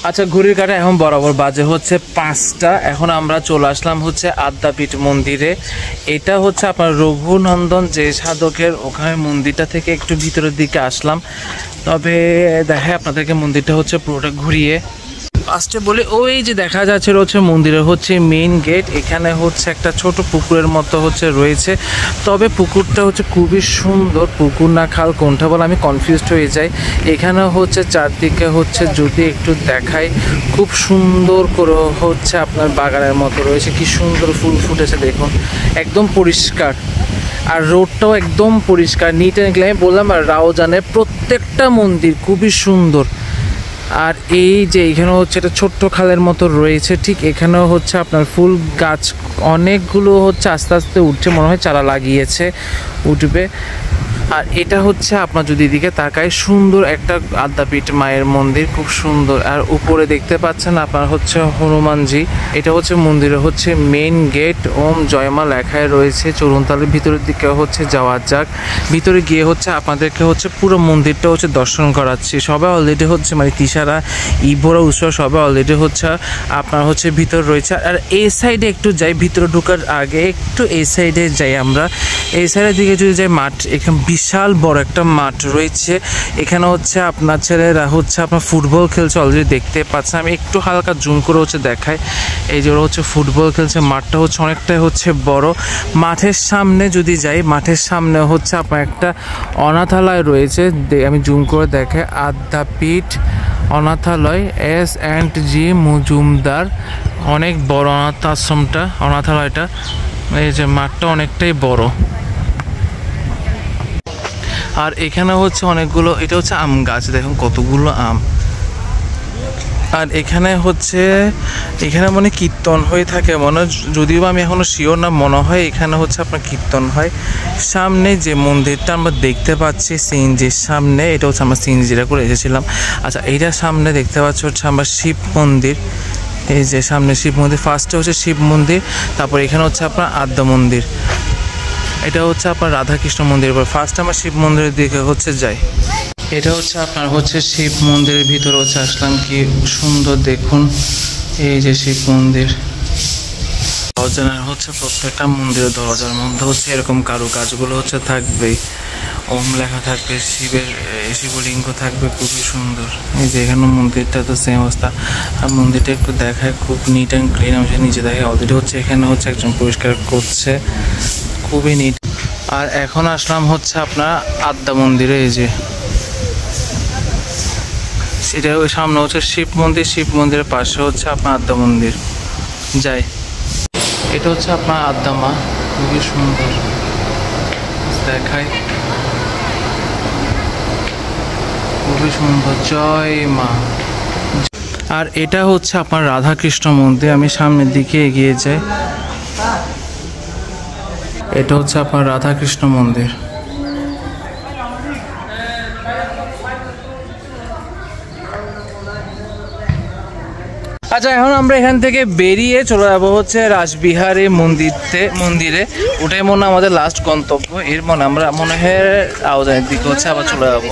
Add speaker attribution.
Speaker 1: আচ্ছা, ঘড়ির কাঁটা এখন বরাবর বাজে হচ্ছে 5টা। এখন আমরা চলে আসলাম হচ্ছে আদ্যাপীঠ মন্দিরে। এটা হচ্ছে আপনার রঘুনন্দন যে সাধকের, ওখানে মন্দিরটা থেকে একটু ভিতরের দিকে আসলাম। তবে দেখায় আপনাদেরকে মন্দিরটা হচ্ছে পুরোটা ঘুরিয়ে। ফার্স্টে বলে ওই যে দেখা যাচ্ছে হচ্ছে মন্দিরের হচ্ছে মেইন গেট। এখানে হচ্ছে একটা ছোট পুকুরের মতো হচ্ছে রয়েছে, তবে পুকুরটা হচ্ছে খুবই সুন্দর। পুকুর না খাল কোনটা বলে আমি কনফিউজড হয়ে যাই। এখানে হচ্ছে চারদিকে হচ্ছে যদি একটু দেখাই, খুব সুন্দর করে হচ্ছে আপনার বাগানের মতো রয়েছে। কি সুন্দর ফুল ফুটেছে দেখুন, একদম পরিষ্কার। আর রোডটাও একদম পরিষ্কার, নিট অ্যান্ড ক্লিন। আমি বললাম আর রাউজানের প্রত্যেকটা মন্দির খুবই সুন্দর। আর এই যে এখানে হচ্ছে একটা ছোট্ট খালের মতো রয়েছে, ঠিক এখানেও হচ্ছে আপনার ফুল গাছ অনেকগুলো হচ্ছে আস্তে আস্তে উঠছে, মনে হয় চারা লাগিয়েছে, উঠবে। আর এটা হচ্ছে আপনার যদি এদিকে তাকায়, সুন্দর একটা আদ্যাপীঠ মায়ের মন্দির, খুব সুন্দর। আর উপরে দেখতে পাচ্ছেন আপনার হচ্ছে হনুমানজি। এটা হচ্ছে মন্দিরে হচ্ছে মেইন গেট, ওম জয়মা লেখায় রয়েছে। চলুন তাহলে ভিতরের দিকে হচ্ছে যাওয়া যাক। ভিতরে গিয়ে হচ্ছে আপনাদেরকে হচ্ছে পুরো মন্দিরটা হচ্ছে দর্শন করাচ্ছি। সবাই অলরেডি হচ্ছে মানে তিসারা, ইবোরা উৎসব সবাই অলরেডি হচ্ছে আপনার হচ্ছে ভিতর রয়েছে। আর এই সাইডে একটু যাই, ভিতরে ঢোকার আগে একটু এই সাইডে যাই আমরা। এই সাইডের দিকে যদি যাই, মাঠ এখানে বিশাল বড় একটা মাঠ রয়েছে। এখানে হচ্ছে আপনার ছেলেরা হচ্ছে আপনার ফুটবল খেলছে, অলরেডি দেখতে পাচ্ছেন। আমি একটু হালকা জুম করে হচ্ছে দেখাই। এই যে ওরা হচ্ছে ফুটবল খেলছে, মাঠটা হচ্ছে অনেকটাই হচ্ছে বড়। মাঠের সামনে যদি যাই, মাঠের সামনে হচ্ছে আপনার একটা অনাথালয় রয়েছে। আমি জুম করে দেখাই, আদ্যাপীঠ অনাথালয় S&G মজুমদার। অনেক বড় অনাথ আশ্রমটা, অনাথালয়টা। এই যে মাঠটা অনেকটাই বড়। আর এখানে হচ্ছে অনেকগুলো, এটা হচ্ছে আম গাছ, দেখুন কতগুলো আম। আর এখানে হচ্ছে এখানে মানে কীর্তন হয়ে থাকে মনে, যদিও আমি এখনো শিওর না, মনে হয় এখানে হচ্ছে আপনার কীর্তন হয়। সামনে যে মন্দিরটা আমরা দেখতে পাচ্ছি সিএনজির সামনে, এটা হচ্ছে আমরা সিএনজিটা করে এসেছিলাম। আচ্ছা, এইটার সামনে দেখতে পাচ্ছি হচ্ছে আমরা শিব মন্দির। এই যে সামনে শিব মন্দির, ফার্স্টে হচ্ছে শিব মন্দির, তারপর এখানে হচ্ছে আপনার আদ্যা মন্দির। এটা হচ্ছে আপনার রাধাকৃষ্ণ মন্দির। এবার ফার্স্ট আমরা শিব মন্দিরের দিকে হচ্ছে যাই। এটা হচ্ছে আপনার হচ্ছে শিব মন্দিরের ভিতরে হচ্ছে আসলাম, কি সুন্দর দেখুন। এই যে শিব মন্দির, দরজার হচ্ছে প্রত্যেকটা মন্দিরের দরজার মধ্যে হচ্ছে এরকম কারুকাজগুলো হচ্ছে থাকবেই। ওম লেখা থাকবে, শিবের শিবলিঙ্গ থাকবে, খুবই সুন্দর। এই যে এখানে মন্দিরটা তো সেম অবস্থা। আর মন্দিরটা একটু দেখায়, খুব নিট অ্যান্ড ক্লিন। আমি নিচে দেখে অলরেডি হচ্ছে এখানে হচ্ছে একজন পরিষ্কার করছে, খুবই নিট। আর এখন আসলাম হচ্ছে আপনার আদ্যা মন্দিরে। এই যে সেটা ওই সামনে হচ্ছে শিব মন্দির, শিব মন্দিরের পাশে হচ্ছে আপনার আদ্যা মন্দির। যাই, এটা হচ্ছে আপনার আদ্যা মা, খুবই সুন্দর দেখায়, খুবই সুন্দর। জয় মা। আর এটা হচ্ছে আপনার রাধাকৃষ্ণ মন্দির। আমি সামনের দিকে এগিয়ে যাই, এটা হচ্ছে আপনার রাধাকৃষ্ণ মন্দির। আচ্ছা, এখন আমরা এখান থেকে বেরিয়ে চলে যাবো হচ্ছে রাসবিহারী মন্দিরে। ওটাই মনে আমাদের লাস্ট গন্তব্য। এর মনে আমরা মনে হয় রাউজানের দিকে হচ্ছে আবার চলে যাবো।